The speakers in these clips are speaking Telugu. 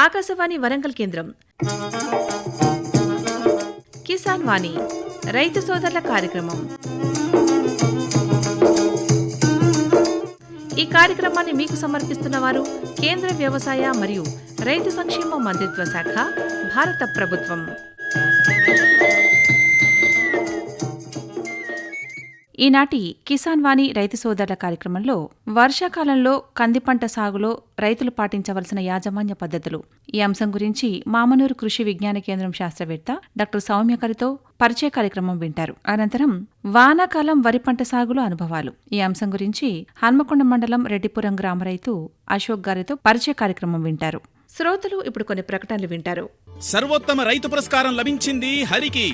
ఆకాశవాణి వరంగల్ కేంద్రం కిసాన్ వాణి రైతు సోదరుల కార్యక్రమం. ఈ కార్యక్రమాన్ని మీకు సమర్పిస్తున్న వారు కేంద్ర వ్యవసాయ మరియు రైతు సంక్షేమ మంత్రిత్వ శాఖ, భారత ప్రభుత్వం. ఈనాటి కిసాన్ వాణి రైతు సోదరుల కార్యక్రమంలో వర్షాకాలంలో కంది పంట సాగులో రైతులు పాటించవలసిన యాజమాన్య పద్ధతులు, ఈ అంశం గురించి మామనూరు కృషి విజ్ఞాన కేంద్రం శాస్త్రవేత్త డాక్టర్ సౌమ్య గారితో పరిచయ కార్యక్రమం వింటారు. అనంతరం వానాకాలం వరి పంట సాగులో అనుభవాలు, ఈ అంశం గురించి హన్మకొండ మండలం రెడ్డిపురం గ్రామ రైతు అశోక్ గారితో పరిచయ కార్యక్రమం వింటారు. శ్రోతలు ఇప్పుడు కొన్ని ప్రకటనలు వింటారు. సర్వోత్తమ రైతు పురస్కారం లభించింది హరికి.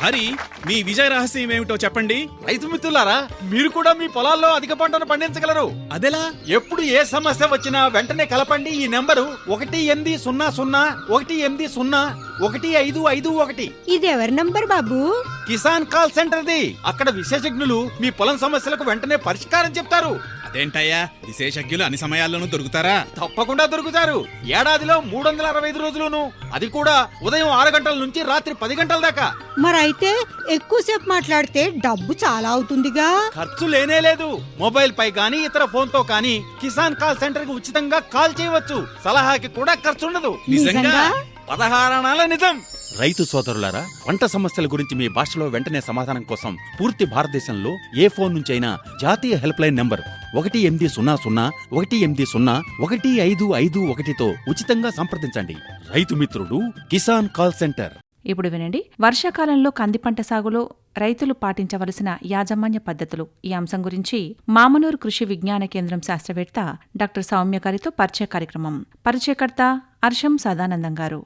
హరి, మీ విజయ రహస్యం ఏమిటో చెప్పండి. రైతు మిత్రులారా, మీరు కూడా మీ పొలాల్లో అధిక పంటను పండించగలరు. అదెలా? ఎప్పుడు ఏ సమస్య వచ్చినా వెంటనే కలపండి ఈ నెంబరు 1800 ఇది ఎవరి నంబర్ బాబు? కిసాన్ కాల్ సెంటర్ది. అక్కడ విశేషజ్ఞులు మీ పొలం సమస్యలకు వెంటనే పరిష్కారం చెప్తారు. అదేంటయ్యా, విశేషజ్ఞులు అన్ని సమయాల్లోనూ దొరుకుతారా? తప్పకుండా దొరుకుతారు. ఏడాదిలో 365 రోజులును, అది కూడా ఉదయం 6 గంటల నుంచి రాత్రి 10 గంటల దాకా. మరైతే ఎక్కువసేపు మాట్లాడితే డబ్బు చాలా అవుతుందిగా. ఖర్చు లేనే లేదు. మొబైల్ పై గానీ ఇతర ఫోన్ తో కానీ కిసాన్ కాల్ సెంటర్ కి ఉచితంగా కాల్ చేయవచ్చు. సలహాకి కూడా ఖర్చుండదు. నిజంగా? 16 అనాల నిజం. రైతు సోదరులారా, పంట సమస్యల గురించి మీ భాషలో వెంటనే సమాధానం కోసం పూర్తి భారతదేశంలో ఏ ఫోన్ నుంచైనా జాతీయ హెల్ప్ లైన్ నంబర్ 1800-11800-1551తో ఉచితంగా సంప్రదించండి. రైతు మిత్రుడు కిసాన్ కాల్ సెంటర్. ఇప్పుడు వినండి, వర్షాకాలంలో కంది పంట సాగులో రైతులు పాటించవలసిన యాజమాన్య పద్ధతులు, ఈ అంశం గురించి మామనూరు కృషి విజ్ఞాన కేంద్రం శాస్త్రవేత్త డాక్టర్ సౌమ్య గారితో పరిచయ కార్యక్రమం. పరిచయకర్త అర్షం సదానందం గారు.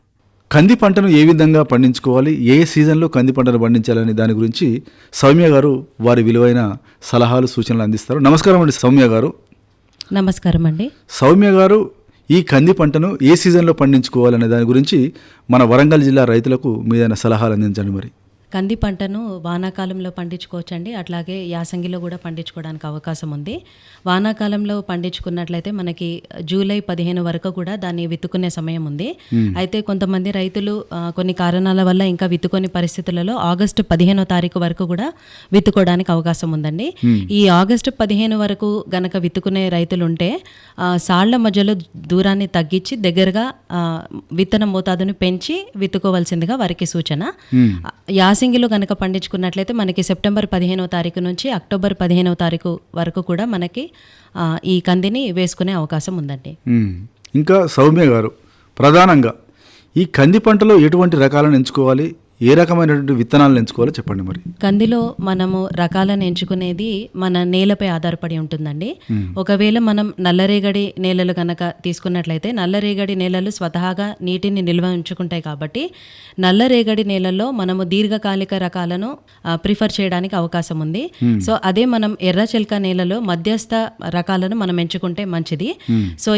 కంది పంటను ఏ విధంగా పండించుకోవాలి, ఏ సీజన్లో కంది పంటను పండించాలని దాని గురించి సౌమ్య గారు వారి విలువైన సలహాలు, సూచనలు అందిస్తారు. నమస్కారం అండి సౌమ్య గారు. నమస్కారం అండి. సౌమ్య గారు, ఈ కంది పంటను ఏ సీజన్లో పండించుకోవాలనే దాని గురించి మన వరంగల్ జిల్లా రైతులకు మీదైన సలహాలు అందించండి. మరి కంది పంటను వానాకాలంలో పండించుకోవచ్చండి, అట్లాగే యాసంగిలో కూడా పండించుకోవడానికి అవకాశం ఉంది. వానాకాలంలో పండించుకున్నట్లయితే మనకి జూలై 15 వరకు కూడా దాన్ని విత్తుకునే సమయం ఉంది. అయితే కొంతమంది రైతులు కొన్ని కారణాల వల్ల ఇంకా విత్తుకొని పరిస్థితులలో ఆగస్టు 15వ తారీఖు వరకు కూడా విత్తుకోవడానికి అవకాశం ఉందండి. ఈ ఆగస్టు 15 వరకు గనక విత్తుకునే రైతులు ఉంటే సాళ్ల మధ్యలో దూరాన్ని తగ్గించి దగ్గరగా విత్తన మోతాదును పెంచి విత్తుకోవాల్సిందిగా వారికి సూచన. యాసంగిలో గనక పండించుకున్నట్లయితే మనకి సెప్టెంబర్ 15వ తారీఖు నుంచి అక్టోబర్ 15వ తారీఖు వరకు కూడా మనకి ఈ కందిని వేసుకునే అవకాశం ఉందండి. ఇంకా సౌమ్య గారు, ప్రధానంగా ఈ కంది పంటలో ఎటువంటి రకాలను ఎంచుకోవాలి, ఏ రకమైనటువంటి విత్తనాలను ఎంచుకోవాలో చెప్పండి. మరి కందిలో మనము రకాలను ఎంచుకునేది మన నేలపై ఆధారపడి ఉంటుందండి. ఒకవేళ మనం నల్లరేగడి నేలలు కనుక తీసుకున్నట్లయితే, నల్లరేగడి నేలలు స్వతహాగా నీటిని నిల్వ ఉంచుకుంటాయి కాబట్టి నల్లరేగడి నేలల్లో మనము దీర్ఘకాలిక రకాలను ప్రిఫర్ చేయడానికి అవకాశం ఉంది. సో అదే మనం ఎర్ర చిలక నేలలో మధ్యస్థ రకాలను మనం ఎంచుకుంటే మంచిది. సో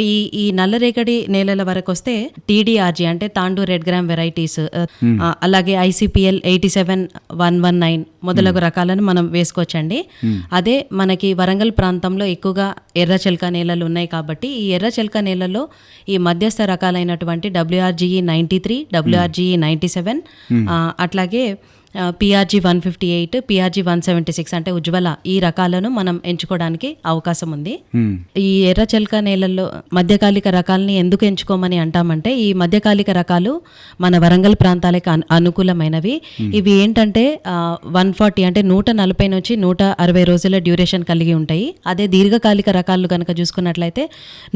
ఈ నల్లరేగడి నేలల వరకు వస్తే TDRG అంటే తాండూ రెడ్ గ్రామ్ వెరైటీస్, అలాగే ICPL 87-119 మొదలగు రకాలను మనం వేసుకోవచ్చండి. అదే మనకి వరంగల్ ప్రాంతంలో ఎక్కువగా ఎర్ర చిలక నేలలు ఉన్నాయి కాబట్టి ఈ ఎర్ర చిలక నేలలో ఈ మధ్యస్థ రకాలైనటువంటి WRGE 93, WRGE 97, అట్లాగే PRG 158, PRG 176 అంటే ఉజ్వల, ఈ రకాలను మనం ఎంచుకోవడానికి అవకాశం ఉంది. ఈ ఎర్ర చిలక నేలల్లో మధ్యకాలిక రకాలని ఎందుకు ఎంచుకోమని అంటామంటే, ఈ మధ్యకాలిక రకాలు మన వరంగల్ ప్రాంతాలకు అనుకూలమైనవి. ఇవి ఏంటంటే 140 అంటే 140 నుంచి 160 రోజుల డ్యూరేషన్ కలిగి ఉంటాయి. అదే దీర్ఘకాలిక రకాలు కనుక చూసుకున్నట్లయితే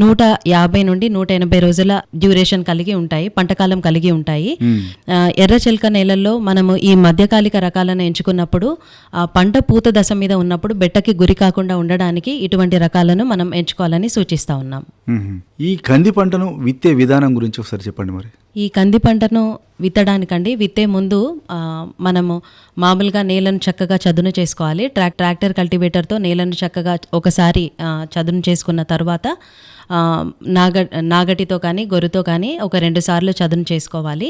150 నుండి 180 రోజుల డ్యూరేషన్ కలిగి ఉంటాయి, పంటకాలం కలిగి ఉంటాయి. ఎర్ర చిలక నేలల్లో మనము ఈ మధ్యకాలిక రకాలను ఎంచుకున్నప్పుడు పంట పూత దశ మీద ఉన్నప్పుడు బెట్టకి గురి కాకుండా ఉండడానికి ఇటువంటి రకాలను మనం ఎంచుకోవాలని సూచిస్తా ఉన్నాం. ఈ కంది పంటను విత్తే విధానం గురించి ఒకసారి చెప్పండి. మరి ఈ కంది పంటను విత్తడానికండి, విత్తే ముందు మనము మామూలుగా నేలను చక్కగా చదును చేసుకోవాలి. ట్రాక్టర్ కల్టివేటర్తో నేలను చక్కగా ఒకసారి చదును చేసుకున్న తర్వాత నాగటితో కానీ గొర్రుతో కానీ ఒక 2 సార్లు చదును చేసుకోవాలి.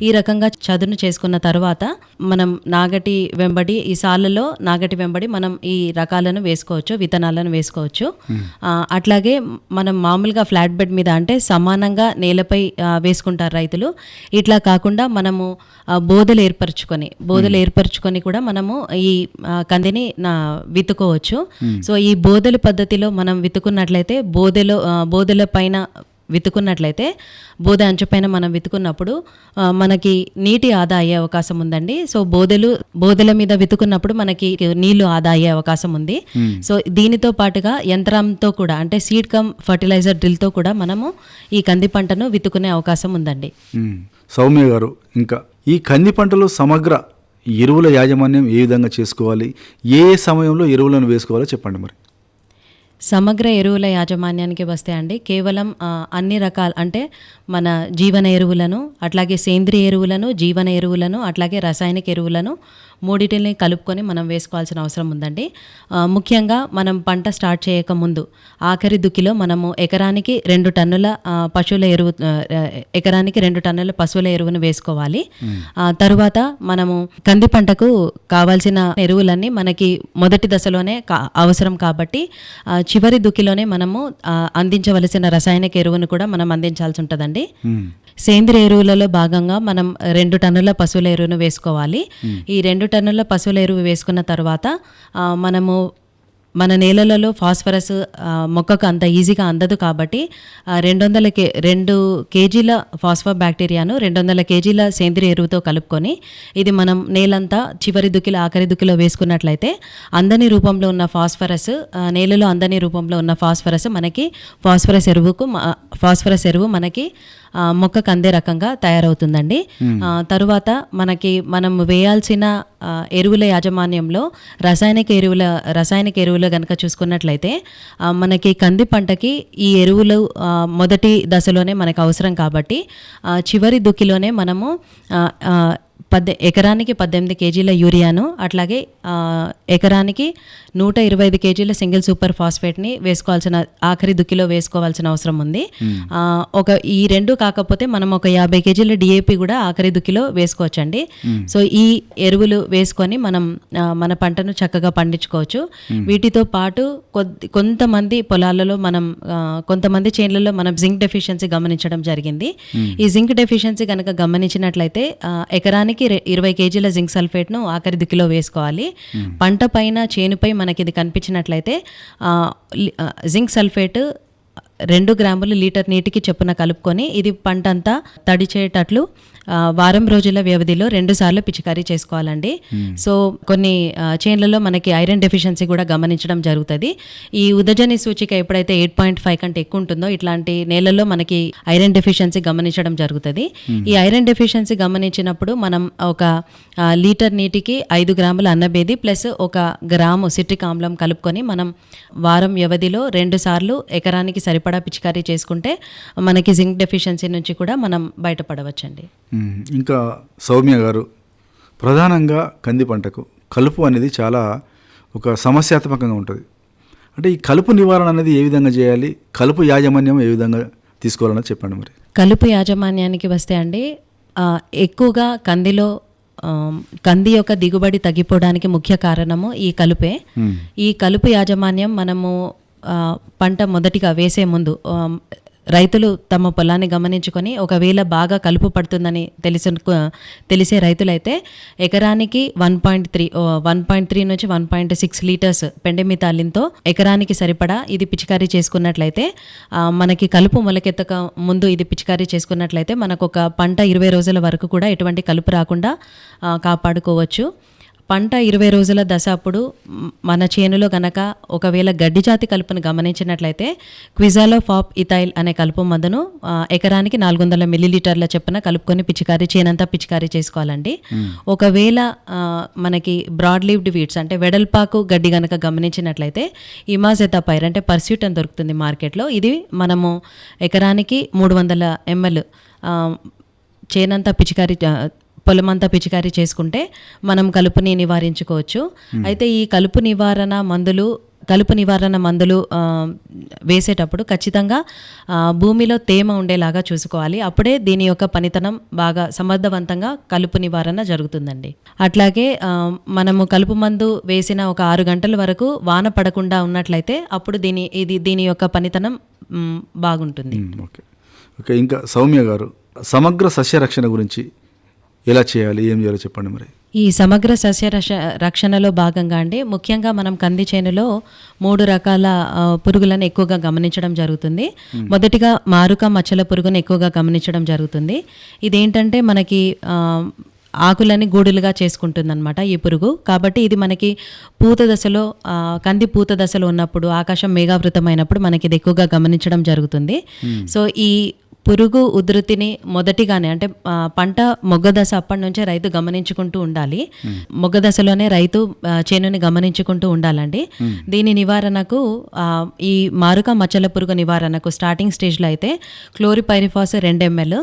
ఈ రకంగా చదును చేసుకున్న తర్వాత మనం నాగటి వెంబడి ఈ సాళ్ళలో నాగటి వెంబడి మనం ఈ రకాలను వేసుకోవచ్చు, విత్తనాలను వేసుకోవచ్చు. అట్లాగే మనం మామూలుగా ఫ్లాట్ బెడ్ మీద అంటే సమానంగా నేలపై వేసుకుంటారు రైతులు. ఇట్లా కాకుండా మనము బోదలు ఏర్పరచుకొని కూడా మనము ఈ కందిని విత్తుకోవచ్చు. సో ఈ బోదెల పద్ధతిలో మనం విత్తుకున్నట్లయితే బోదెల పైన విత్తుకున్నట్లయితే బోదె అంచుపైన మనం విత్తుకున్నప్పుడు మనకి నీటి ఆదా అయ్యే అవకాశం ఉందండి. సో బోదెల మీద విత్తుకున్నప్పుడు మనకి నీళ్లు ఆదా అయ్యే అవకాశం ఉంది. సో దీనితో పాటుగా యంత్రంతో కూడా అంటే సీడ్ కమ్ ఫర్టిలైజర్ డ్రిల్తో కూడా మనము ఈ కంది పంటను విత్తుకునే అవకాశం ఉందండి. సౌమ్య గారు, ఇంకా ఈ కంది పంటలో సమగ్ర ఎరువుల యాజమాన్యం ఏ విధంగా చేసుకోవాలి, ఏ సమయంలో ఎరువులను వేసుకోవాలో చెప్పండి మరి. సమగ్ర ఎరువుల యాజమాన్యానికి వస్తే అండి కేవలం అన్ని రకాల అంటే మన జీవన ఎరువులను, అట్లాగే సేంద్రియ ఎరువులను, జీవన ఎరువులను, అట్లాగే రసాయనిక ఎరువులను మూడింటిని కలుపుకొని మనం వేసుకోవాల్సిన అవసరం ఉందండి. ముఖ్యంగా మనం పంట స్టార్ట్ చేయక ముందు ఆఖరి దుక్కిలో మనము ఎకరానికి 2 టన్నుల పశువుల ఎరువును వేసుకోవాలి. తరువాత మనము కంది పంటకు కావాల్సిన ఎరువులన్నీ మనకి మొదటి దశలోనే అవసరం కాబట్టి చివరి దుక్కిలోనే మనము అందించవలసిన రసాయనిక ఎరువును కూడా మనం అందించాల్సి ఉంటుందండి. సేంద్రియ ఎరువులలో భాగంగా మనం 2 టన్నుల పశువుల ఎరువును వేసుకోవాలి. ఈ 2 టన్నుల పశువుల ఎరువు వేసుకున్న తర్వాత మనము మన నేలలలో ఫాస్ఫరస్ మొక్కకు అంత ఈజీగా అందదు కాబట్టి 200 కేజీల ఫాస్ఫర్ బ్యాక్టీరియాను 200 కేజీల సేంద్రియ ఎరువుతో కలుపుకొని ఇది మనం నేలంతా చివరి దుక్కిలో ఆఖరి దుక్కిలో వేసుకున్నట్లయితే అందని రూపంలో ఉన్న ఫాస్ఫరస్ నేలలో అందని రూపంలో ఉన్న ఫాస్ఫరస్ మనకి ఫాస్ఫరస్ ఎరువు మనకి మొక్కకు అందే రకంగా తయారవుతుందండి. తరువాత మనం వేయాల్సిన ఎరువుల యాజమాన్యంలో రసాయనిక ఎరువులు కనుక చూసుకున్నట్లయితే మనకి కంది పంటకి ఈ ఎరువులు మొదటి దశలోనే మనకు అవసరం కాబట్టి చివరి దుక్కిలోనే మనము ఎకరానికి 18 కేజీల యూరియాను అట్లాగే ఎకరానికి 125 కేజీల సింగిల్ సూపర్ ఫాస్ఫేట్ని ఆఖరి దుక్కిలో వేసుకోవాల్సిన అవసరం ఉంది. ఈ 2 కాకపోతే మనం ఒక 50 కేజీల డిఏపి కూడా ఆఖరి దుక్కిలో వేసుకోవచ్చండి. సో ఈ ఎరువులు వేసుకొని మనం మన పంటను చక్కగా పండించుకోవచ్చు. వీటితో పాటు కొంతమంది పొలాలలో కొంతమంది చేనులలో మనం జింక్ డెఫిషియన్సీ గమనించడం జరిగింది. ఈ జింక్ డెఫిషియన్సీ కనుక గమనించినట్లయితే ఎకరానికి 20 కేజీల జింక్ సల్ఫేట్ను ఆఖరి దిక్కులో వేసుకోవాలి. పంట పైన చేనుపై మనకి ఇది కనిపించినట్లయితే జింక్ సల్ఫేట్ 2 గ్రాములు లీటర్ నీటికి చొప్పున కలుపుకొని ఇది పంట అంతా తడిచేటట్లు వారం రోజుల వ్యవధిలో 2 సార్లు పిచికారీ చేసుకోవాలండి. సో కొన్ని చేన్లలో మనకి ఐరన్ డెఫిషియన్సీ కూడా గమనించడం జరుగుతుంది. ఈ ఉదజని సూచిక ఎప్పుడైతే 8.5 కంటే ఎక్కువ ఉంటుందో ఇట్లాంటి నేలల్లో మనకి ఐరన్ డెఫిషియన్సీ గమనించడం జరుగుతుంది. ఈ ఐరన్ డెఫిషియన్సీ గమనించినప్పుడు మనం ఒక లీటర్ నీటికి 5 గ్రాముల అన్నబేది ప్లస్ 1 గ్రాము సిట్రిక్ ఆమ్లం కలుపుకొని మనం వారం వ్యవధిలో 2 సార్లు ఎకరానికి సరిపడా పిచికారీ చేసుకుంటే మనకి జింక్ డెఫిషియన్సీ నుంచి కూడా మనం బయటపడవచ్చండి. ఇంకా సౌమ్య గారు, ప్రధానంగా కంది పంటకు కలుపు అనేది చాలా ఒక సమస్యాత్మకంగా ఉంటుంది. అంటే ఈ కలుపు నివారణ అనేది ఏ విధంగా చేయాలి, కలుపు యాజమాన్యం ఏ విధంగా తీసుకోవాలని చెప్పండి మరి. కలుపు యాజమాన్యానికి వస్తే అండి ఎక్కువగా కంది యొక్క దిగుబడి తగ్గిపోవడానికి ముఖ్య కారణము ఈ కలుపే. ఈ కలుపు యాజమాన్యం మనము పంట మొదటిగా వేసే ముందు రైతులు తమ పొలాన్ని గమనించుకొని ఒకవేళ బాగా కలుపు పడుతుందని తెలిసే రైతులైతే ఎకరానికి 1.3 నుంచి 1.6 లీటర్స్ పెండెమిథాలిన్తో ఎకరానికి సరిపడా ఇది పిచికారీ చేసుకున్నట్లయితే మనకి కలుపు మొలకెత్తక ముందు ఇది పిచికారీ చేసుకున్నట్లయితే మనకు ఒక పంట 20 రోజుల వరకు కూడా ఎటువంటి కలుపు రాకుండా కాపాడుకోవచ్చు. పంట 20 రోజుల దశ అప్పుడు మన చేనులో గనక ఒకవేళ గడ్డి జాతి కలుపును గమనించినట్లయితే క్విజాలోఫాప్ ఇథైల్ అనే కలుపు మందును ఎకరానికి 400 మిల్లీలీటర్ల చొప్పున కలుపుకొని చేనంతా పిచికారీ చేసుకోవాలండి. ఒకవేళ మనకి బ్రాడ్ లీవ్డ్ వీడ్స్ అంటే వెడల్పాకు గడ్డి గనక గమనించినట్లయితే ఇమాజెతాపైర్ అంటే పర్స్యూట్ అని దొరుకుతుంది మార్కెట్లో. ఇది మనము ఎకరానికి 300 ml చేనంతా పొలమంతా పిచికారీ చేసుకుంటే మనం కలుపుని నివారించుకోవచ్చు. అయితే ఈ కలుపు నివారణ మందులు కలుపు నివారణ మందులు వేసేటప్పుడు ఖచ్చితంగా భూమిలో తేమ ఉండేలాగా చూసుకోవాలి. అప్పుడే దీని యొక్క పనితనం బాగా సమర్థవంతంగా కలుపు నివారణ జరుగుతుందండి. అట్లాగే మనము కలుపు మందు వేసిన ఒక 6 గంటల వరకు వాన పడకుండా ఉన్నట్లయితే అప్పుడు దీని యొక్క పనితనం బాగుంటుంది. Okay okay. ఇంకా సౌమ్య గారు, సమగ్ర సస్య రక్షణ గురించి ఎలా చేయాలి, ఏం చేయాలో చెప్పండి మరి. ఈ సమగ్ర సస్య రక్షణలో భాగంగా అండి, ముఖ్యంగా మనం కంది చేనులో 3 రకాల పురుగులను ఎక్కువగా గమనించడం జరుగుతుంది. మొదటిగా మారుక మచ్చల పురుగును ఎక్కువగా గమనించడం జరుగుతుంది. ఇదేంటంటే మనకి ఆకులని గూడులుగా చేసుకుంటుంది అనమాట ఈ పురుగు. కాబట్టి ఇది మనకి పూత దశలో కంది పూత దశలో ఉన్నప్పుడు, ఆకాశం మేఘావృతమైనప్పుడు మనకి ఇది ఎక్కువగా గమనించడం జరుగుతుంది. సో ఈ పురుగు ఉధృతిని మొదటిగానే అంటే పంట మొగ్గ దశ అప్పటి నుంచే రైతు గమనించుకుంటూ ఉండాలి. మొగ్గ దశలోనే రైతు చేనుని గమనించుకుంటూ ఉండాలండి. దీని నివారణకు ఈ మారుక మచ్చల పురుగు నివారణకు స్టార్టింగ్ స్టేజ్లో అయితే క్లోరిపైరిఫాస్ 2 ml,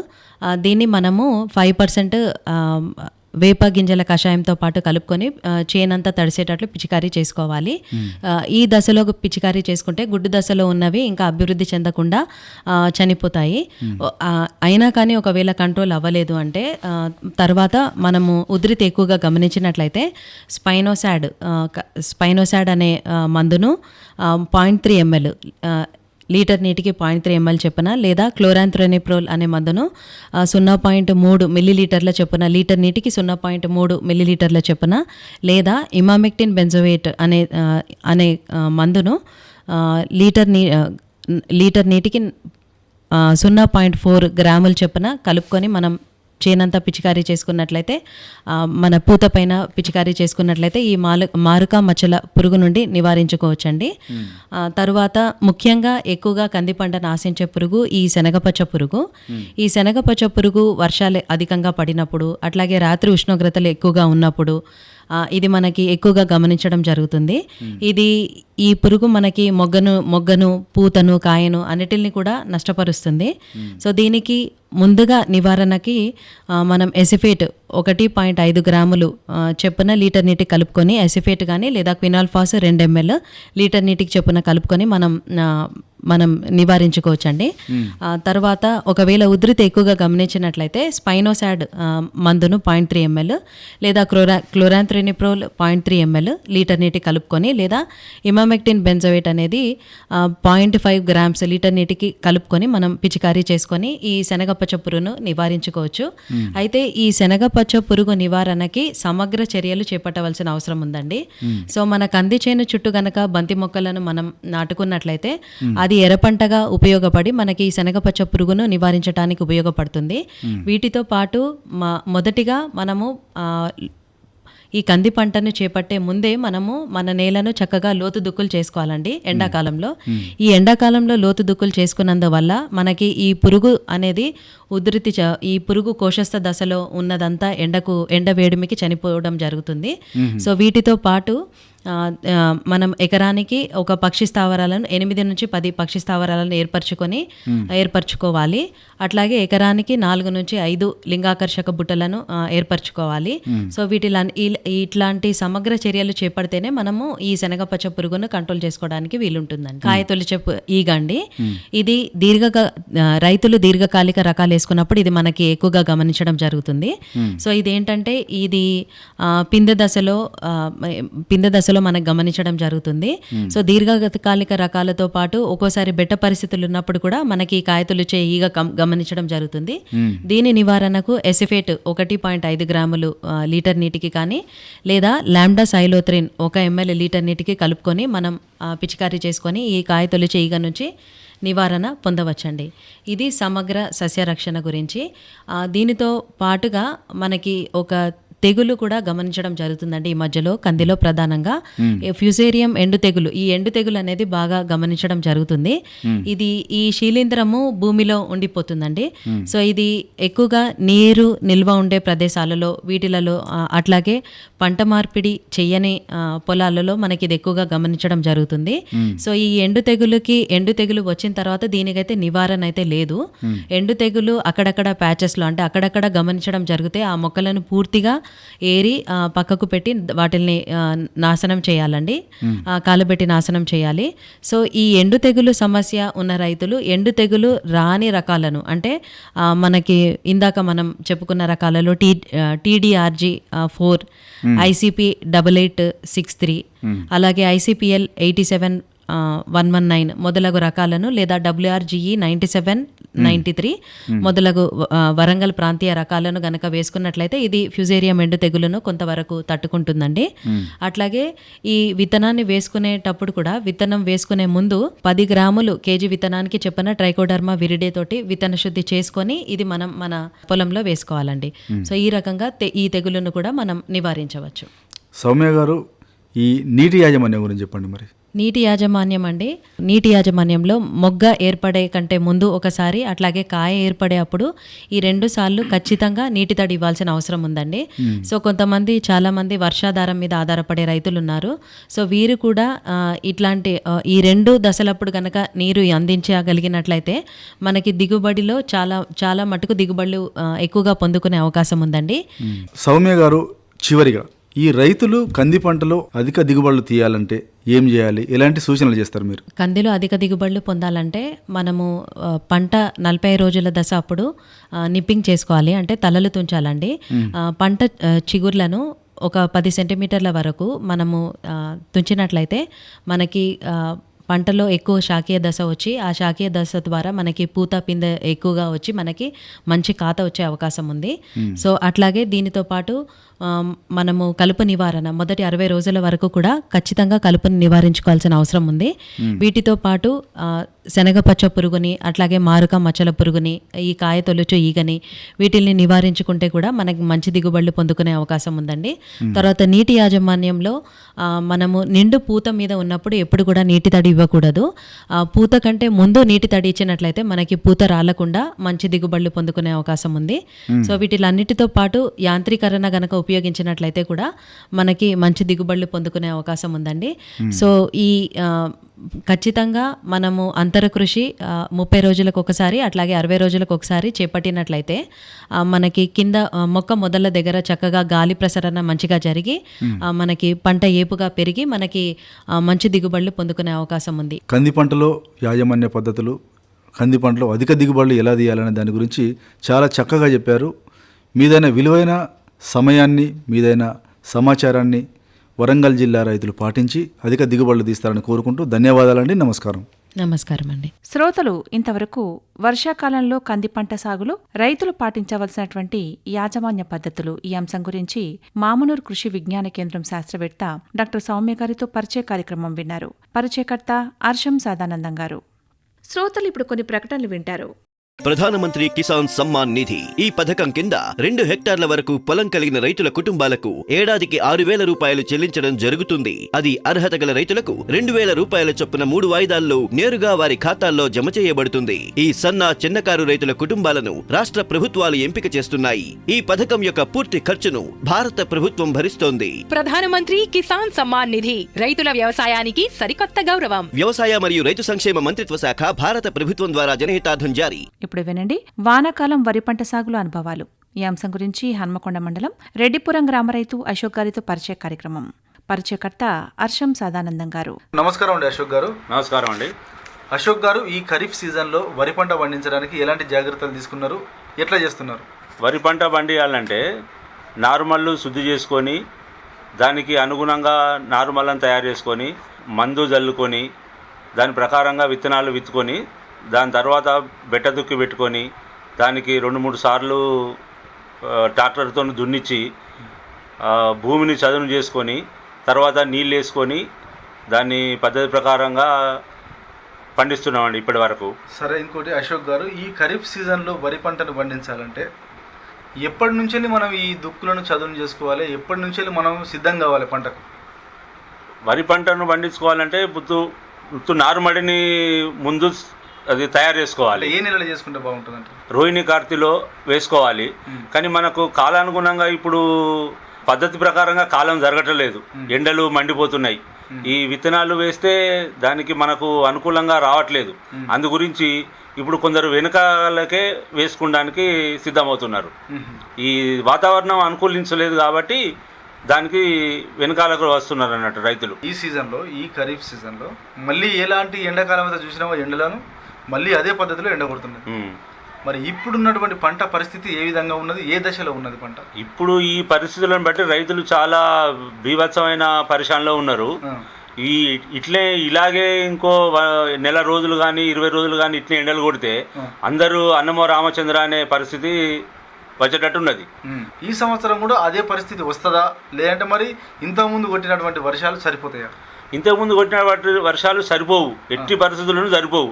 దీన్ని మనము 5% వేప గింజల కషాయంతో పాటు కలుపుకొని చేనంతా తడిసేటట్లు పిచికారీ చేసుకోవాలి. ఈ దశలో పిచికారీ చేసుకుంటే గుడ్డు దశలో ఉన్నవి ఇంకా అభివృద్ధి చెందకుండా చనిపోతాయి. అయినా కానీ ఒకవేళ కంట్రోల్ అవ్వలేదు అంటే తర్వాత మనము ఉధృతి ఎక్కువగా గమనించినట్లయితే స్పైనోసాడ్ అనే మందును 0.3 ml లీటర్ నీటికి 0.3 ml చొప్పున, లేదా క్లోరాంథ్రోనిప్రోల్ అనే మందును 0.3 మిల్లీలీటర్ల చొప్పున, లీటర్ నీటికి 0.3 మిల్లీలీటర్ల చొప్పున, లేదా ఇమామెక్టిన్ బెంజోయేట్ అనే మందును లీటర్ నీటికి 0.4 గ్రాముల చొప్పున కలుపుకొని మనం చేనంతా పిచికారీ చేసుకున్నట్లయితే, మన పూత పైన పిచికారీ చేసుకున్నట్లయితే ఈ మారుక మచ్చల పురుగు నుండి నివారించుకోవచ్చండి. తరువాత ముఖ్యంగా ఎక్కువగా కంది పంటను ఆశించే పురుగు ఈ శనగపచ్చ పురుగు. ఈ శనగపచ్చ పురుగు వర్షాలు అధికంగా పడినప్పుడు, అట్లాగే రాత్రి ఉష్ణోగ్రతలు ఎక్కువగా ఉన్నప్పుడు ఇది మనకి ఎక్కువగా గమనించడం జరుగుతుంది. ఈ పురుగు మనకి మొగ్గను పూతను కాయను అన్నిటిని కూడా నష్టపరుస్తుంది. సో దీనికి ముందుగా నివారణకి మనం ఎసిఫేట్ 1.5 గ్రాములు చొప్పున లీటర్ నీటికి కలుపుకొని, ఎసిఫేట్ కానీ లేదా క్వినాల్ఫాస్ 2 ml లీటర్ నీటికి చొప్పున కలుపుకొని మనం నివారించుకోవచ్చండి. తర్వాత ఒకవేళ ఉధృతి ఎక్కువగా గమనించినట్లయితే స్పైనోసాడ్ మందును 0.3 ml లేదా క్లోరాంథ్రోనిప్రోల్ 0.3 ml లీటర్ నీటికి కలుపుకొని, లేదా ఇమామెక్టిన్ బెంజోయేట్ అనేది 0.5 grams లీటర్ నీటికి కలుపుకొని మనం పిచికారీ చేసుకొని ఈ శనగపచ్చ పురుగును నివారించుకోవచ్చు. అయితే ఈ శనగపచ్చ పురుగు నివారణకి సమగ్ర చర్యలు చేపట్టవలసిన అవసరం ఉందండి. సో మన కంది చేను చుట్టూ గనక బంతి మొక్కలను మనం నాటుకున్నట్లయితే అది ఎర్రపంటగా ఉపయోగపడి మనకి ఈ శనగపచ్చ పురుగును నివారించడానికి ఉపయోగపడుతుంది. వీటితో పాటు మొదటిగా మనము ఈ కంది పంటను చేపట్టే ముందే మనము మన నేలను చక్కగా లోతు దుక్కులు చేసుకోవాలండి. ఎండాకాలంలో ఈ ఎండాకాలంలో లోతు దుక్కులు చేసుకున్నందువల్ల మనకి ఈ పురుగు అనేది ఉధృతి ఈ పురుగు కోశస్థ దశలో ఉన్నదంతా ఎండ వేడిమికి చనిపోవడం జరుగుతుంది. సో వీటితో పాటు మనం ఎకరానికి ఒక పక్షి స్థావరాలను 8 నుంచి 10 పక్షి స్థావరాలను ఏర్పరచుకోవాలి. అట్లాగే ఎకరానికి 4 నుంచి 5 లింగాకర్షక బుట్టలను ఏర్పరచుకోవాలి. సో ఇట్లాంటి సమగ్ర చర్యలు చేపడితేనే మనము ఈ శనగపచ్చ పురుగును కంట్రోల్ చేసుకోవడానికి వీలుంటుందండి. కాయతొలిచే ఈగండి, ఇది రైతులు దీర్ఘకాలిక రకాలు వేసుకున్నప్పుడు ఇది మనకి ఎక్కువగా గమనించడం జరుగుతుంది. సో ఇదేంటంటే ఇది పిందె దశలో మనకు గమనించడం జరుగుతుంది. సో దీర్ఘకాలిక రకాలతో పాటు ఒక్కోసారి బెట్ట పరిస్థితులు ఉన్నప్పుడు కూడా మనకి కాయతొలిచే ఈగ గమనించడం జరుగుతుంది. దీని నివారణకు ఎసిఫేట్ 1.5 గ్రాములు లీటర్ నీటికి కానీ, లేదా లాంబ్డా సైలోత్రిన్ 1 ml లీటర్ నీటికి కలుపుకొని మనం పిచికారీ చేసుకొని ఈ కాయతొలిచే ఈగ నుంచి నివారణ పొందవచ్చండి. ఇది సమగ్ర సస్యరక్షణ గురించి. దీనితో పాటుగా మనకి ఒక తెగులు కూడా గమనించడం జరుగుతుందండి. ఈ మధ్యలో కందిలో ప్రధానంగా ఫ్యూసేరియం ఎండు తెగులు, ఈ ఎండు తెగులు అనేది బాగా గమనించడం జరుగుతుంది. ఇది ఈ శీలీంధ్రము భూమిలో ఉండిపోతుందండి. సో ఇది ఎక్కువగా నీరు నిల్వ ఉండే ప్రదేశాలలో, వీటిలలో, అట్లాగే పంట మార్పిడి చెయ్యని పొలాలలో మనకి ఇది ఎక్కువగా గమనించడం జరుగుతుంది. సో ఈ ఎండు తెగులు వచ్చిన తర్వాత దీనికైతే నివారణ అయితే లేదు. ఎండు తెగులు అక్కడక్కడ ప్యాచెస్లో అంటే అక్కడక్కడ గమనించడం జరిగితే ఆ మొక్కలను పూర్తిగా ఏరి పక్కకు పెట్టి వాటిల్ని నాశనం చేయాలండి, కాలబెట్టి నాశనం చేయాలి. సో ఈ ఎండు తెగులు సమస్య ఉన్న రైతులు ఎండు తెగులు రాని రకాలను, అంటే మనకి ఇందాక మనం చెప్పుకున్న రకాలలో TDRG 4, ICP 8863, అలాగే ICPL 87-119 మొదలగు రకాలను, లేదా WRGE 97-93 మొదలగు వరంగల్ ప్రాంతీయ రకాలను గనక వేసుకున్నట్లయితే ఇది ఫ్యూజేరియం ఎండు తెగులను కొంతవరకు తట్టుకుంటుందండి. అట్లాగే ఈ విత్తనాన్ని వేసుకునేటప్పుడు కూడా విత్తనం వేసుకునే ముందు 10 గ్రాములు కేజీ విత్తనానికి చెప్పిన ట్రైకోడర్మా విరిడే తోటి విత్తన శుద్ధి చేసుకొని ఇది మనం మన పొలంలో వేసుకోవాలండి. సో ఈ రకంగా ఈ తెగులను కూడా మనం నివారించవచ్చు. సౌమ్య గారు, ఈ నీటి యాజమాన్యం గురించి చెప్పండి. మరి నీటి యాజమాన్యం అండి, నీటి యాజమాన్యంలో మొగ్గ ఏర్పడే కంటే ముందు ఒకసారి, అట్లాగే కాయ ఏర్పడే అప్పుడు ఈ 2 సార్లు ఖచ్చితంగా నీటి తడి ఇవ్వాల్సిన అవసరం ఉందండి. సో కొంతమంది చాలామంది వర్షాధారం మీద ఆధారపడే రైతులు ఉన్నారు. సో వీరు కూడా ఇట్లాంటి ఈ 2 దశలప్పుడు కనుక నీరు అందించగలిగినట్లయితే మనకి దిగుబడిలో చాలా మటుకు దిగుబడులు ఎక్కువగా పొందుకునే అవకాశం ఉందండి. సౌమ్య గారు, చివరిగా ఈ రైతులు కంది పంటలో అధిక దిగుబడులు తీయాలంటే ఏం చేయాలి, ఎలాంటి సూచనలు చేస్తారు మీరు? కందిలో అధిక దిగుబడులు పొందాలంటే మనము పంట 40 రోజుల దశ అప్పుడు నిప్పింగ్ చేసుకోవాలి, అంటే తలలు తుంచాలండి. పంట చిగుర్లను ఒక 10 సెంటీమీటర్ల వరకు మనము తుంచినట్లయితే మనకి పంటలో ఎక్కువ శాఖీయ దశ వచ్చి ఆ శాఖీయ దశ ద్వారా మనకి పూత పిందె ఎక్కువగా వచ్చి మనకి మంచి కాత వచ్చే అవకాశం ఉంది. సో అట్లాగే దీనితో పాటు మనము కలుపు నివారణ మొదటి 60 రోజుల వరకు కూడా ఖచ్చితంగా కలుపుని నివారించుకోవాల్సిన అవసరం ఉంది. వీటితో పాటు శనగపచ్చ పురుగుని, అట్లాగే మారుక మచ్చల పురుగుని, ఈ కాయ తొలుచు ఈగని, వీటిల్ని నివారించుకుంటే కూడా మనకి మంచి దిగుబడులు పొందుకునే అవకాశం ఉందండి. తర్వాత నీటి యాజమాన్యంలో మనము నిండు పూత మీద ఉన్నప్పుడు ఎప్పుడు కూడా నీటి తడి ఇవ్వకూడదు. పూత కంటే ముందు నీటి తడి ఇచ్చినట్లయితే మనకి పూత రాలకుండా మంచి దిగుబడులు పొందుకునే అవకాశం ఉంది. సో వీటిలన్నిటితో పాటు యాంత్రీకరణ గనక ఉపయోగించినట్లయితే కూడా మనకి మంచి దిగుబడులు పొందుకునే అవకాశం ఉందండి. సో ఈ ఖచ్చితంగా మనము అంతర కృషి 30 రోజులకు ఒకసారి, అట్లాగే 60 రోజులకు ఒకసారి చేపట్టినట్లయితే మనకి కింద మొక్క మొదళ్ళ దగ్గర చక్కగా గాలి ప్రసరణ మంచిగా జరిగి మనకి పంట ఏపుగా పెరిగి మనకి మంచి దిగుబడులు పొందుకునే అవకాశం ఉంది. కంది పంటలో యాజమాన్య పద్ధతులు, కంది పంటలో అధిక దిగుబడులు ఎలా తీయాలనే దాని గురించి చాలా చక్కగా చెప్పారు. మీదైన విలువైన సమయాన్ని, మీదైన సమాచారాన్ని వరంగల్ జిల్లా రైతులు పాటించి అధిక దిగుబడులు తీస్తారని కోరుకుంటూ ధన్యవాదాలండి. నమస్కారం. నమస్కారం అండి. శ్రోతలు ఇంతవరకు వర్షాకాలంలో కంది పంట సాగులో రైతులు పాటించవలసినటువంటి యాజమాన్య పద్ధతులు ఈ అంశం గురించి మామనూరు కృషి విజ్ఞాన కేంద్రం శాస్త్రవేత్త డాక్టర్ సౌమ్య గారితో పరిచయ కార్యక్రమం విన్నారు. పరిచయకర్త అర్షం సాదానందం గారు. శ్రోతలు ఇప్పుడు కొన్ని ప్రకటనలు వింటారు. ప్రధానమంత్రి కిసాన్ సమ్మాన్ నిధి ఈ పథకం కింద 2 హెక్టార్ల వరకు పొలం కలిగిన రైతుల కుటుంబాలకు ఏడాదికి 6,000 రూపాయలు చెల్లించడం జరుగుతుంది. అది అర్హత గల రైతులకు 2,000 రూపాయల చొప్పున 3 వాయిదాల్లో నేరుగా వారి ఖాతాల్లో జమ చేయబడుతుంది. ఈ సన్న చిన్నకారు రైతుల కుటుంబాలను రాష్ట్ర ప్రభుత్వాలు ఎంపిక చేస్తున్నాయి. ఈ పథకం యొక్క పూర్తి ఖర్చును భారత ప్రభుత్వం భరిస్తోంది. ప్రధానమంత్రి కిసాన్ సమ్మాన్ నిధి రైతుల వ్యవసాయానికి సరికొత్త గౌరవం. వ్యవసాయ మరియు రైతు సంక్షేమ మంత్రిత్వ శాఖ, భారత ప్రభుత్వం ద్వారా జనహితార్థం జారీ. ఇప్పుడు వినండి వానాకాలం వరి పంట సాగులో అనుభవాలు. ఈ అంశం గురించి హన్మకొండ మండలం రెడ్డిపురం గ్రామ రైతు అశోక్ గారితో పరిచయ కార్యక్రమం. పరిచయకర్త అర్షం సాదానందం గారు. నమస్కారం అండి అశోక్ గారు. నమస్కారం అండి. అశోక్ గారు, ఈ ఖరీఫ్ సీజన్లో వరి పంట పండించడానికి ఎలాంటి జాగ్రత్తలు తీసుకున్నారు, ఎట్లా చేస్తున్నారు? వరి పంట పండియాలంటే నారుమల్లు శుద్ధి చేసుకొని దానికి అనుగుణంగా నారుమల్లను తయారు చేసుకొని మందు జల్లుకొని దాని ప్రకారంగా విత్తనాలు విత్తుకొని దాని తర్వాత బెట్ట దుక్కి పెట్టుకొని దానికి 2-3 సార్లు ట్రాక్టర్తో దున్నిచ్చి భూమిని చదును చేసుకొని తర్వాత నీళ్ళు వేసుకొని దాన్ని పద్ధతి ప్రకారంగా పండిస్తున్నామండి ఇప్పటి వరకు. సరే, ఇంకోటి అశోక్ గారు, ఈ ఖరీఫ్ సీజన్లో వరి పంటను పండించాలంటే ఎప్పటి నుంచి మనం ఈ దుక్కులను చదును చేసుకోవాలి, ఎప్పటి నుంచి మనం సిద్ధం కావాలి పంటకు? వరి పంటను పండించుకోవాలంటే పుత్తు నారుమడిని ముందు అది తయారు చేసుకోవాలి. ఏ నెలలో చేసుకుంటే బాగుంటుందంటే రోహిణి కార్తీలో వేసుకోవాలి. కానీ మనకు కాలానుగుణంగా ఇప్పుడు పద్ధతి ప్రకారంగా కాలం జరగట్లేదు, ఎండలు మండిపోతున్నాయి. ఈ విత్తనాలు వేస్తే దానికి మనకు అనుకూలంగా రావట్లేదు. అందు గురించి ఇప్పుడు కొందరు వెనకాలకే వేసుకోవడానికి సిద్ధమవుతున్నారు. ఈ వాతావరణం అనుకూలించలేదు కాబట్టి దానికి వెనకాలకు వస్తున్నారు అన్నట్టు రైతులు. ఈ సీజన్లో, ఈ ఖరీఫ్ సీజన్లో మళ్ళీ ఎలాంటి ఎండాకాలం అయితే చూసినామో ఎండలను మళ్ళీ అదే పద్ధతిలో ఎండ కొడుతున్నది. మరి ఇప్పుడున్నటువంటి పంట పరిస్థితి ఏ విధంగా ఉన్నది, ఏ దశలో ఉన్నది పంట? ఇప్పుడు ఈ పరిస్థితులను బట్టి రైతులు చాలా బీభత్సమైన పరిశానలో ఉన్నారు. ఇలాగే ఇంకో నెల రోజులు కానీ 20 రోజులు కానీ ఇట్లే ఎండలు కొడితే అందరూ అన్నమో రామచంద్ర అనే పరిస్థితి వచ్చేటట్టున్నది. ఈ సంవత్సరం కూడా అదే పరిస్థితి వస్తుందా, లేదంటే మరి ఇంతకుముందు కొట్టినటువంటి వర్షాలు సరిపోతాయా? ఇంతకుముందు కొట్టిన వర్షాలు సరిపోవు, ఎట్టి పరిస్థితులను సరిపోవు.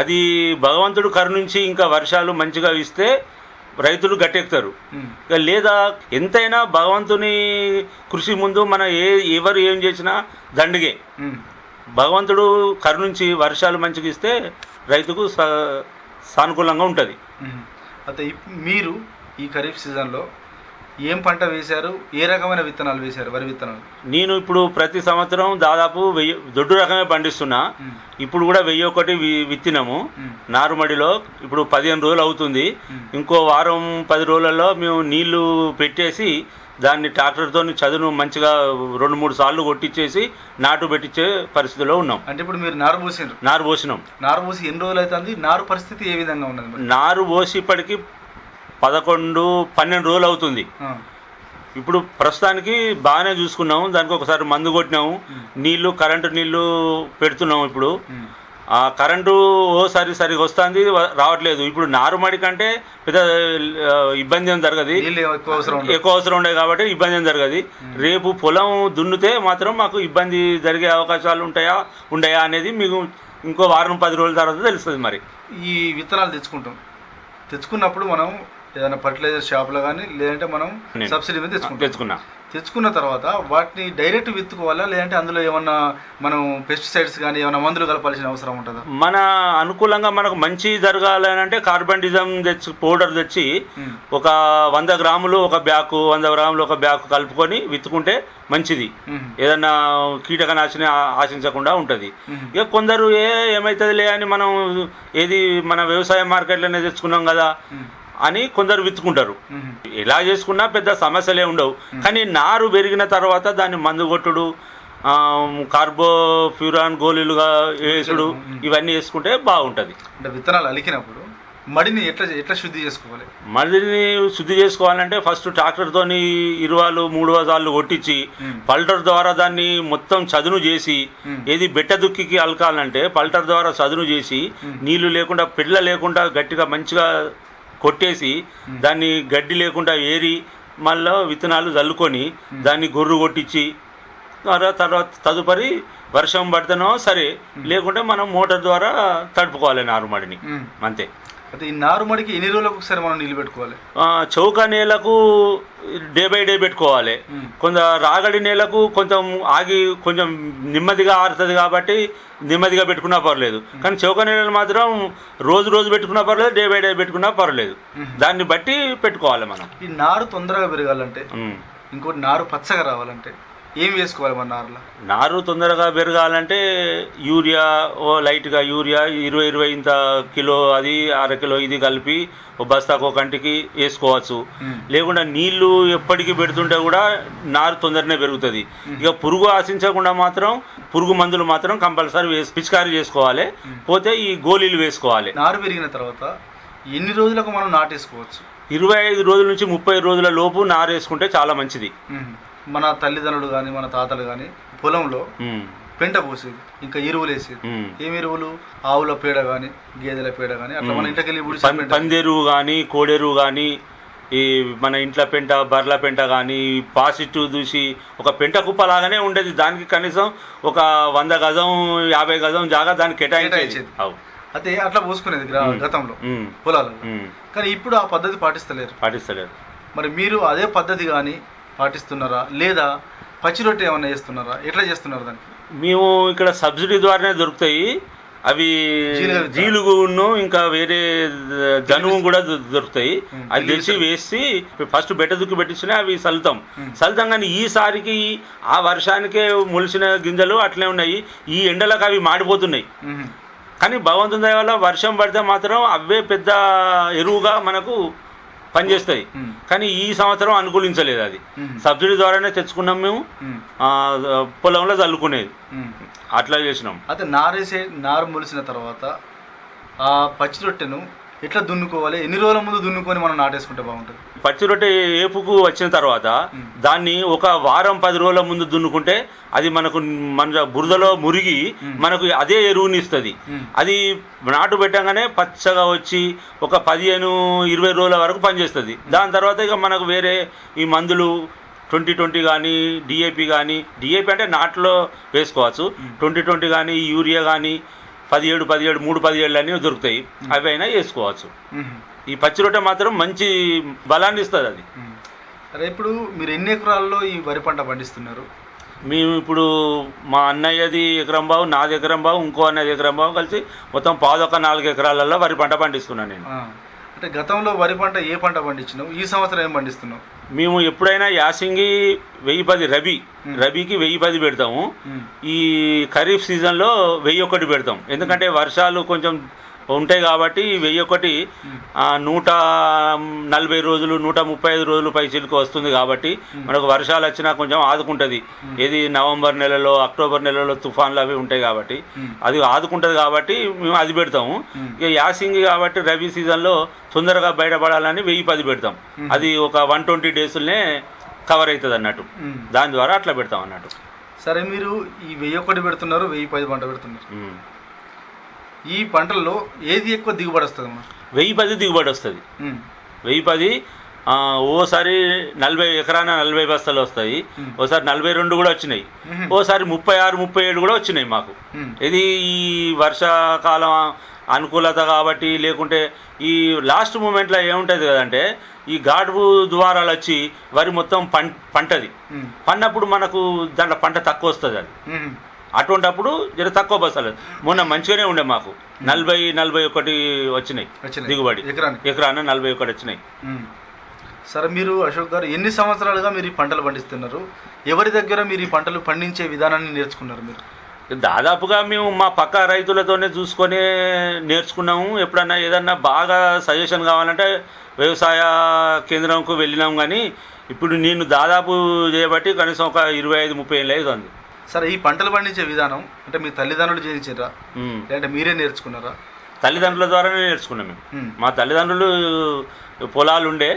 అది భగవంతుడు కరుణించి ఇంకా వర్షాలు మంచిగా ఇస్తే రైతులు గట్టెక్కుతారు. లేదా ఎంతైనా భగవంతుని కృషి ముందు మనం ఎవరు ఏం చేసినా దండగే. భగవంతుడు కరుణించి వర్షాలు మంచిగా ఇస్తే రైతుకు సానుకూలంగా ఉంటుంది. అయితే మీరు ఈ ఖరీఫ్ సీజన్లో ఏం పంట వేశారు, ఏ రకమైన విత్తనాలు వేశారు, వరి విత్తనాలు? నేను ఇప్పుడు ప్రతి సంవత్సరం దాదాపు 1000 దొడ్డు రకమే పండిస్తున్నా. ఇప్పుడు కూడా 1001 విత్తినాము నారుమడిలో. ఇప్పుడు 15 రోజులు అవుతుంది. ఇంకో వారం 10 రోజులలో మేము నీళ్లు పెట్టేసి దాన్ని ట్రాక్టర్తో చదును మంచిగా 2-3 సార్లు కొట్టించేసి నాటు పెట్టించే పరిస్థితిలో ఉన్నాం. అంటే ఇప్పుడు మీరు నారు పోసినారు? నారు పోసినాం. నారు పోసి ఎన్ని రోజులు అవుతుంది? నారు పరిస్థితి ఏ విధంగా ఉన్నది? నారు పోసి ఇప్పటికి 11-12 రోజులు అవుతుంది. ఇప్పుడు ప్రస్తుతానికి బాగానే చూసుకున్నాము. దానికి ఒకసారి మందు కొట్టినాము, కరెంటు నీళ్లు పెడుతున్నాము. ఇప్పుడు ఆ కరెంటు ఓసారి సరిగా వస్తుంది, రావట్లేదు. ఇప్పుడు నారుమడి కంటే పెద్ద ఇబ్బంది ఏం జరగదు, ఎక్కువ అవసరం ఉండే కాబట్టి ఇబ్బంది ఏం జరగదు. రేపు పొలం దున్నితే మాత్రం మాకు ఇబ్బంది జరిగే అవకాశాలు ఉండయా అనేది మీకు ఇంకో వారం 10 రోజుల తర్వాత తెలుస్తుంది. మరి ఈ విత్తనాలు తెచ్చుకున్నప్పుడు మనం ఏదైనా ఫర్టిలైజర్ షాప్లో కానీ లేదంటే మనం సబ్సిడీ మీద తెచ్చుకున్న తర్వాత వాటిని డైరెక్ట్ విత్తుకోవాలా, లేదంటే అందులో ఏమన్నా మనం పెస్టిసైడ్స్ కానీ ఏమైనా మందులు కలపాల్సిన అవసరం ఉంటుందా? మన అనుకూలంగా మనకు మంచి జరగాలంటే కార్బండిజం పౌడర్ తెచ్చి ఒక 100 గ్రాములు ఒక బ్యాగు 100 గ్రాములు ఒక బ్యాగు కలుపుకొని విత్తుకుంటే మంచిది. ఏదన్నా కీటకనాశిని ఆశించకుండా ఉంటుంది. ఇక కొందరు ఏమవుతుందిలే అని మనం మన వ్యవసాయ మార్కెట్లోనే తెచ్చుకున్నాం కదా అని కొందరు విత్తుకుంటారు. ఎలా చేసుకున్నా పెద్ద సమస్యలే ఉండవు. కానీ నారు పెరిగిన తర్వాత దాన్ని మందు కొట్టుడు, కార్బోఫ్యూరాన్ గోళీలుగా వేసుడు, ఇవన్నీ వేసుకుంటే బాగుంటుంది. అంటే విత్తనాలు అలికినప్పుడు మడిని ఎట్లా శుద్ధి చేసుకోవాలి? మడిని శుద్ధి చేసుకోవాలంటే ఫస్ట్ ట్రాక్టర్తో 20-30 సార్లు కొట్టించి పల్టర్ ద్వారా దాన్ని మొత్తం చదును చేసి, బెట్ట దుక్కికి అలకాలంటే పల్టర్ ద్వారా చదును చేసి నీళ్లు లేకుండా పిల్ల లేకుండా గట్టిగా మంచిగా కొట్టేసి దాన్ని గడ్డి లేకుండా ఏరి మళ్ళీ విత్తనాలు చల్లుకొని దాన్ని గొర్రు కొట్టించి తర్వాత తదుపరి వర్షం పడితేనో సరే, లేకుంటే మనం మోటార్ ద్వారా తడుపుకోవాలి నారుమడిని, అంతే. అయితే ఈ నారుమడికి ఎన్ని రోజులకు ఒకసారి మనం నీళ్ళు పెట్టుకోవాలి? చౌక నేలకు డే బై డే పెట్టుకోవాలి. కొంత రాగడి నేలకు కొంచెం నెమ్మదిగా ఆరుతుంది కాబట్టి నెమ్మదిగా పెట్టుకున్నా పర్లేదు. కానీ చౌక నేలలు మాత్రం రోజు పెట్టుకున్నా పర్లేదు, డే బై డే పెట్టుకున్నా పర్లేదు. దాన్ని బట్టి పెట్టుకోవాలి మనం. ఈ నారు తొందరగా పెరగాలంటే, ఇంకోటి నారు పచ్చగా రావాలంటే ఏం వేసుకోవాలి మన నారులో? నారు తొందరగా పెరగాలంటే యూరియా, లైట్గా యూరియా 20 ఇంత కిలో అది 1/2 కిలో ఇది కలిపి ఒక బస్తాకు కంటికి వేసుకోవచ్చు. లేకుండా నీళ్లు ఎప్పటికీ పెడుతుంటే కూడా నారు తొందరనే పెరుగుతుంది. ఇక పురుగు ఆశించకుండా మాత్రం పురుగు మందులు మాత్రం కంపల్సరీ పిచికారీ చేసుకోవాలి. పోతే ఈ గోళీలు వేసుకోవాలి. నారు పెరిగిన తర్వాత ఎన్ని రోజులకు మనం నాటేసుకోవచ్చు? 25 రోజుల నుంచి 30 రోజుల లోపు నారు వేసుకుంటే చాలా మంచిది. మన తల్లిదండ్రులు కానీ మన తాతలు కానీ పొలంలో పెంట పోసేది, ఇంకా ఎరువులు వేసేది. ఏం ఎరువులు? ఆవుల పేడ కానీ గేదెల పేడ కానీ అట్లా మన ఇంటికి పందెరువు కానీ కోడెరువు కానీ ఈ మన ఇంట్లో పెంట బర్ల పెంట కానీ పాసిట్టు చూసి ఒక పెంట కుప్ప లాగానే ఉండేది. దానికి కనీసం ఒక 100 గజం 50 గజం జాగా దానికి కేటాయించేది. అయితే అట్లా పోసుకునేది గతంలో పొలాలలో. కానీ ఇప్పుడు ఆ పద్ధతి పాటిస్తలేరు. మరి మీరు అదే పద్ధతి కానీ పాటిస్తున్నారా, లేదా పచ్చి రొట్టె ఏమన్నా చేస్తున్నారా? ఎట్లా చేస్తున్నారు దానికి? మేము ఇక్కడ సబ్సిడీ ద్వారానే దొరుకుతాయి. అవి జీలుగును ఇంకా వేరే జనువు కూడా దొరుకుతాయి. అది తెచ్చి వేసి ఫస్ట్ బెట్ట దుక్కి పెట్టించినా అవి చల్లుతాం. కానీ ఈసారికి ఆ వర్షానికే మొలిసిన గింజలు అట్లే ఉన్నాయి. ఈ ఎండలకు అవి మాడిపోతున్నాయి. కానీ భగవంతుని దయ వల్ల వర్షం పడితే మాత్రం అవే పెద్ద ఎరువుగా మనకు పనిచేస్తాయి. కానీ ఈ సంవత్సరం అనుకూలించలేదు. అది సబ్సిడీ ద్వారానే తెచ్చుకున్నాం మేము, పొలంలో చల్లుకునేది అట్లా చేసినాం. అయితే నారు మొలిసిన తర్వాత ఆ పచ్చి రొట్టెను ఎట్లా దున్నుకోవాలి, ఎన్ని రోజుల ముందు దున్నుకొని మనం నాటేసుకుంటే బాగుంటుంది? పచ్చి రొట్టె ఏపుకు వచ్చిన తర్వాత దాన్ని ఒక వారం 10 రోజుల ముందు దున్నుకుంటే అది మన బురదలో మురిగి మనకు అదే ఎరువుని ఇస్తుంది. అది నాటు పెట్టగానే పచ్చగా వచ్చి ఒక 15-20 రోజుల వరకు పనిచేస్తుంది. దాని తర్వాత ఇక మనకు వేరే ఈ మందులు 2020 కానీ డిఏపి కానీ, డిఏపి అంటే నాట్లో వేసుకోవచ్చు, 2020 కానీ యూరియా కానీ 17 3-17 అన్నీ దొరుకుతాయి, అవి అయినా వేసుకోవచ్చు. ఈ పచ్చి రొట్టె మాత్రం మంచి బలాన్ని ఇస్తుంది అది. అరే ఇప్పుడు మీరు ఎన్ని ఎకరాల్లో ఈ వరి పంట పండిస్తున్నారు? మేము ఇప్పుడు మా అన్నయ్యది ఎకరం బావు, నాది ఎకరం బావు, ఇంకో అన్నయ్యది ఎకరం బావు కలిసి మొత్తం 4 ఎకరాలలో వరి పంట పండిస్తున్నాను నేను. అంటే గతంలో వరి పంట ఏ పంట పండించినావు, ఈ సంవత్సరం ఏం పండిస్తున్నావు? మేము ఎప్పుడైనా యాసింగి 1010 రబీకి 1010 పెడతాము. ఈ ఖరీఫ్ సీజన్లో 1001 పెడతాం. ఎందుకంటే వర్షాలు కొంచెం ఉంటాయి కాబట్టి 1001 140 రోజులు 135 రోజులు పైచిలకు వస్తుంది కాబట్టి మనకు వర్షాలు వచ్చినా కొంచెం ఆదుకుంటుంది. ఇది నవంబర్ నెలలో అక్టోబర్ నెలలో తుఫాన్లు అవి ఉంటాయి కాబట్టి అది ఆదుకుంటుంది కాబట్టి మేము అది పెడతాము. ఇక యాసింగి కాబట్టి రబీ సీజన్లో తొందరగా బయటపడాలని 1010 పెడతాం. అది ఒక 120 డేస్లనే కవర్ అవుతుంది అన్నట్టు, దాని ద్వారా అట్లా పెడతాం అన్నట్టు. సరే, మీరు ఈ 1001 పెడుతున్నారు, 1010 పంట పెడుతున్నారు. ఈ పంటల్లో ఏది ఎక్కువ దిగుబడి వస్తుంది? 1010 దిగుబడి వస్తుంది. 1010 ఓసారి 40 ఎకరాన 40 బస్తాలు వస్తాయి, ఓసారి 42 కూడా వచ్చినాయి, ఓసారి 36-37 కూడా వచ్చినాయి మాకు. ఇది ఈ వర్షాకాలం అనుకూలత కాబట్టి. లేకుంటే ఈ లాస్ట్ మూమెంట్లో ఏముంటుంది కదంటే ఈ గాడుపు ద్వారాలు వచ్చి వరి మొత్తం పంటది పన్నప్పుడు మనకు దాంట్లో పంట తక్కువ వస్తుంది. అది అటువంటిప్పుడు జర తక్కువ బస్తాలు. మొన్న మంచిగానే ఉండే మాకు 40-41 వచ్చినాయి దిగుబడి, ఎకరాన 41 వచ్చినాయి. సరే, మీరు అశోక్ గారు ఎన్ని సంవత్సరాలుగా మీరు ఈ పంటలు పండిస్తున్నారు? ఎవరి దగ్గర మీరు ఈ పంటలు పండించే విధానాన్ని నేర్చుకున్నారు మీరు? దాదాపుగా మేము మా పక్క రైతులతోనే చూసుకొని నేర్చుకున్నాము. ఎప్పుడన్నా ఏదన్నా బాగా సజెషన్ కావాలంటే వ్యవసాయ కేంద్రంకు వెళ్ళినాం. కానీ ఇప్పుడు నేను దాదాపు చేయబట్టి కనీసం ఒక 25-30 ఏళ్ళు అవుతుంది. సరే, ఈ పంటలు పండించే విధానం అంటే మీ తల్లిదండ్రులు చేయించారా లేదంటే మీరే నేర్చుకున్నారా? తల్లిదండ్రుల ద్వారానే నేర్చుకున్నాం మేము. మా తల్లిదండ్రులు పొలాలు ఉండే,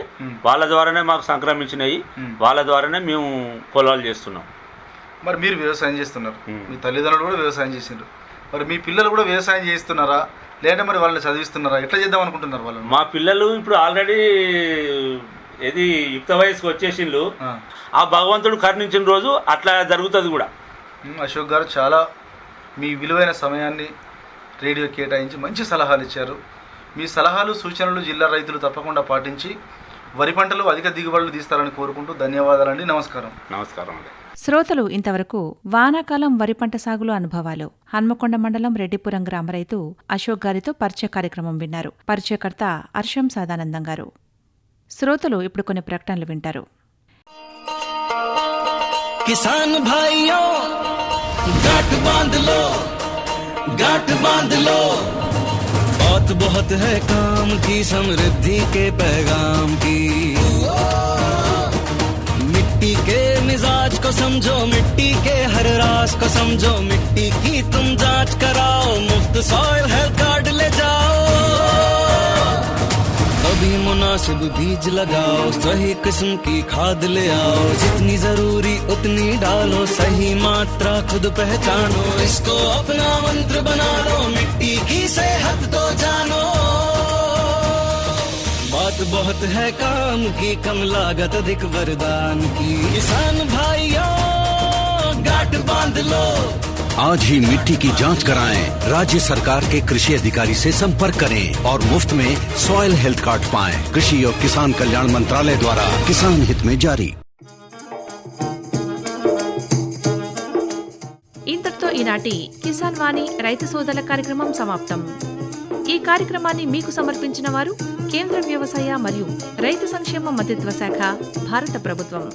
వాళ్ళ ద్వారానే మాకు సంక్రమించినాయి, వాళ్ళ ద్వారానే మేము పొలాలు చేస్తున్నాం. మరి మీరు వ్యవసాయం చేస్తున్నారు, మీ తల్లిదండ్రులు కూడా వ్యవసాయం చేసిండ్రు, మరి మీ పిల్లలు కూడా వ్యవసాయం చేస్తున్నారా లేదంటే మరి వాళ్ళని చదివిస్తున్నారా? ఎట్లా చేద్దాం అనుకుంటున్నారు వాళ్ళు? మా పిల్లలు ఇప్పుడు ఆల్రెడీ ఏది యుక్త వయసుకు వచ్చేసిండ్రు. ఆ భగవంతుడు కరుణించిన రోజు అట్లా జరుగుతుంది కూడా. అశోక్ గారు చాలా మీ విలువైన సమయాన్ని రేడియో కేటాయించి మంచి సలహాలు ఇచ్చారు. మీ సలహాలు సూచనలు జిల్లా రైతులు తప్పకుండా పాటించి వరి పంటలు అధిక దిగుబడులు తీస్తారని కోరుకుంటూ ధన్యవాదాలండి. నమస్కారం. నమస్కారం అండి. శ్రోతలు ఇంతవరకు వానాకాలం వరి పంట సాగులో అనుభవాలు హన్మకొండ మండలం రెడ్డిపురం గ్రామ రైతు అశోక్ గారితో పరిచయ కార్యక్రమం విన్నారు. పరిచయకర్త అర్షం సాదానందం గారు. శ్రోతలు ఇప్పుడు కొన్ని ప్రకటనలు వింటారు. किसान भाइयों गांठ बांध लो बात बहुत है काम की, समृद्धि के पैगाम की। मिट्टी के मिजाज को समझो, मिट्टी के हर राज को समझो, मिट्टी की तुम जांच कराओ, मुफ्त सॉइल हेल्थ कार्ड ले जाओ। अभी मुनासिब बीज लगाओ, सही किस्म की खाद ले आओ, जितनी जरूरी उतनी डालो, सही मात्रा खुद पहचानो, इसको अपना मंत्र बना लो, मिट्टी की सेहत तो जानो। बात बहुत है काम की, कम लागत अधिक वरदान की, किसान भाइयों गांठ बांध लो। आज ही मिट्टी की जांच कराएं, राज्य सरकार के कृषि अधिकारी से संपर्क करें और मुफ्त में सॉइल हेल्थ कार्ड पाएं। कृषि और किसान कल्याण मंत्रालय द्वारा किसान हित में जारी। ఇంతటితో ఈనాటి కిసాన్ వాణి రైతు సోదరుల కార్యక్రమం సమాప్తం. ఈ కార్యక్రమాన్ని మీకు సమర్పించిన వారు కేంద్ర వ్యవసాయ మరియు రైతు సంక్షేమ మంత్రిత్వ శాఖ, భారత ప్రభుత్వం.